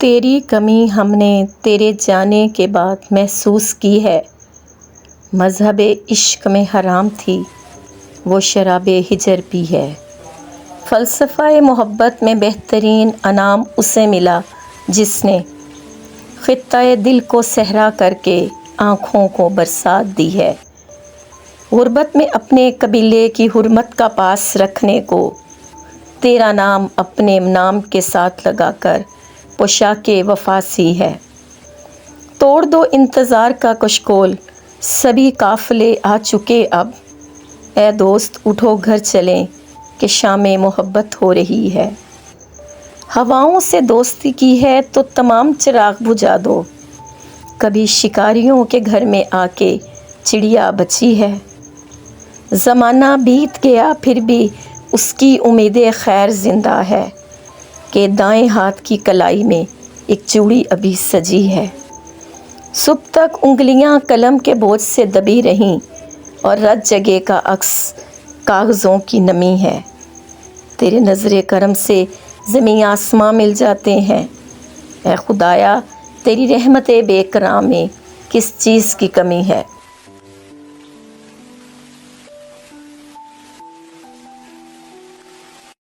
تیری کمی ہم نے تیرے جانے کے بعد محسوس کی ہے۔ مذہب عشق میں حرام تھی وہ شراب ہجر پی ہے۔ فلسفہ محبت میں بہترین انعام اسے ملا جس نے خطۂ دل کو صحرا کر کے آنکھوں کو برسات دی ہے۔ غربت میں اپنے قبیلے کی حرمت کا پاس رکھنے کو تیرا نام اپنے نام کے ساتھ لگا کر پوشاک وفا سی ہے۔ توڑ دو انتظار کا کشکول، سبھی قافلے آ چکے اب۔ اے دوست اٹھو گھر چلیں کہ شام محبت ہو رہی ہے۔ ہواؤں سے دوستی کی ہے تو تمام چراغ بجھا دو۔ کبھی شکاریوں کے گھر میں آ کے چڑیا بچی ہے۔ زمانہ بیت گیا پھر بھی اس کی امید خیر زندہ ہے کہ دائیں ہاتھ کی کلائی میں ایک چوڑی ابھی سجی ہے۔ صبح تک انگلیاں قلم کے بوجھ سے دبی رہیں اور رت جگہ کا عکس کاغذوں کی نمی ہے۔ تیرے نظر کرم سے زمیں آسماں مل جاتے ہیں۔ اے خدایا تیری رحمت بے کرام میں کس چیز کی کمی ہے۔